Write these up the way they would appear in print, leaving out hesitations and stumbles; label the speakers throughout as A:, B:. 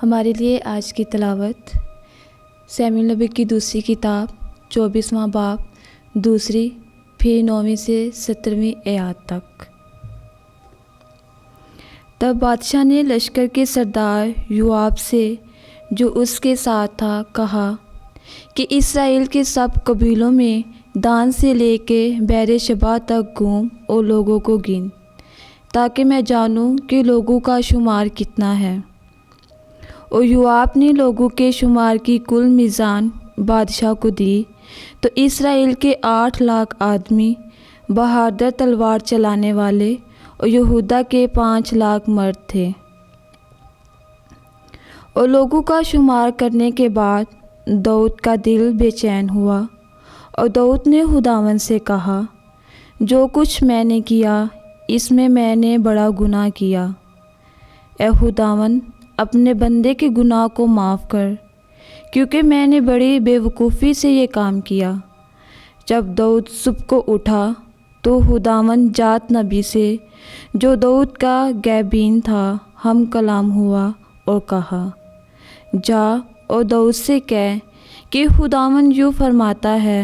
A: ہمارے لیے آج کی تلاوت سیموئیل نبی کی دوسری کتاب 24واں باب دوسری پھر 9ویں سے 17ویں آیات تک۔ تب بادشاہ نے لشکر کے سردار یوآب سے جو اس کے ساتھ تھا کہا کہ اسرائیل کے سب قبیلوں میں دان سے لے کے بیر شبا تک گھوم اور لوگوں کو گن، تاکہ میں جانوں کہ لوگوں کا شمار کتنا ہے۔ اور یوآب نے لوگوں کے شمار کی کل میزان بادشاہ کو دی، تو اسرائیل کے 8 لاکھ آدمی بہادر تلوار چلانے والے اور یہودا کے 5 لاکھ مرد تھے۔ اور لوگوں کا شمار کرنے کے بعد داؤد کا دل بے چین ہوا، اور داؤد نے خداوند سے کہا، جو کچھ میں نے کیا اس میں نے بڑا گناہ کیا۔ اے خداوند، اپنے بندے کے گناہ کو معاف کر، کیونکہ میں نے بڑی بے وقوفی سے یہ کام کیا۔ جب داؤد صبح کو اٹھا تو خداوند جات نبی سے جو داؤد کا غیبین تھا ہم کلام ہوا اور کہا، جا اور داؤد سے کہہ کہ خداوند یوں فرماتا ہے،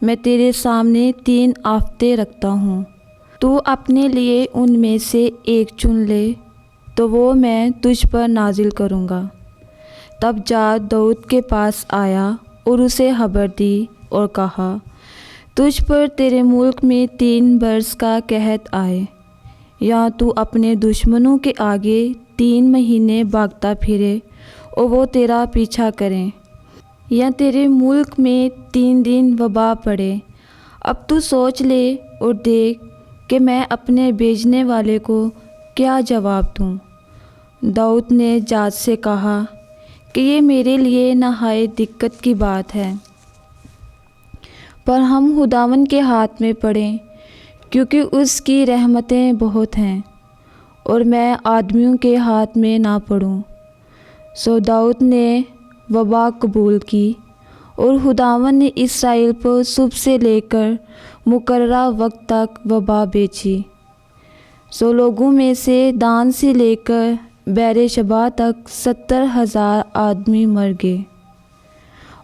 A: میں تیرے سامنے 3 آفتیں رکھتا ہوں، تو اپنے لیے ان میں سے ایک چن لے، تو وہ میں تجھ پر نازل کروں گا۔ تب جات داؤد کے پاس آیا اور اسے خبر دی اور کہا، تجھ پر تیرے ملک میں 3 برس کا قحط آئے، یا تو اپنے دشمنوں کے آگے 3 مہینے بھاگتا پھرے اور وہ تیرا پیچھا کریں، یا تیرے ملک میں 3 دن وبا پڑے۔ اب تو سوچ لے اور دیکھ کہ میں اپنے بھیجنے والے کو کیا جواب دوں۔ داؤد نے جات سے کہا کہ یہ میرے لیے نہایت دقت کی بات ہے، پر ہم خداوند کے ہاتھ میں پڑیں، کیونکہ اس کی رحمتیں بہت ہیں، اور میں آدمیوں کے ہاتھ میں نہ پڑوں۔ سو داؤد نے وبا قبول کی، اور خداوند نے اسرائیل پر صبح سے لے کر مقررہ وقت تک وبا بھیجی۔ سو لوگوں میں سے دان سے لے کر بیر شبا تک 70,000 آدمی مر گئے۔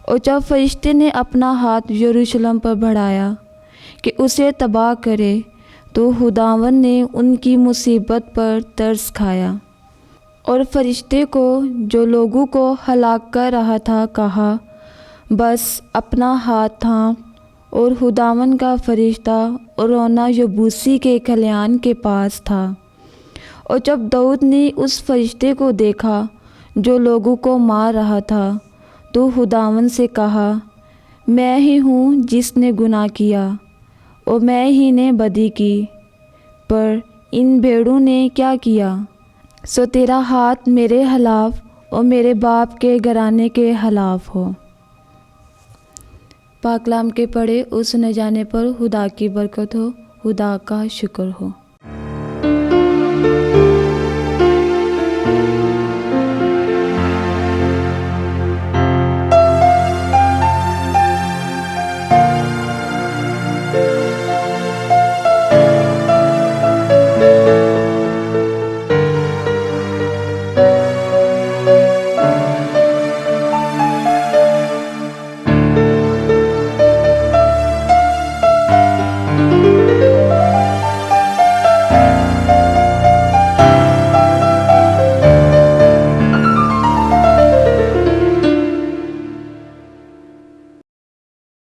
A: اور جب فرشتے نے اپنا ہاتھ یروشلم پر بڑھایا کہ اسے تباہ کرے، تو خداوند نے ان کی مصیبت پر ترس کھایا، اور فرشتے کو جو لوگوں کو ہلاک کر رہا تھا کہا، بس اپنا ہاتھ تھام۔ اور خداوند کا فرشتہ ارونا یبوسی کے کھلیان کے پاس تھا۔ اور جب داؤد نے اس فرشتے کو دیکھا جو لوگوں کو مار رہا تھا، تو خداوند سے کہا، میں ہی ہوں جس نے گناہ کیا، اور میں ہی نے بدی کی، پر ان بھیڑوں نے کیا کیا؟ سو تیرا ہاتھ میرے خلاف اور میرے باپ کے گھرانے کے خلاف ہو۔ پاک کلام کے پڑھے اور سنے جانے پر خدا کی برکت ہو۔ خدا کا شکر ہو۔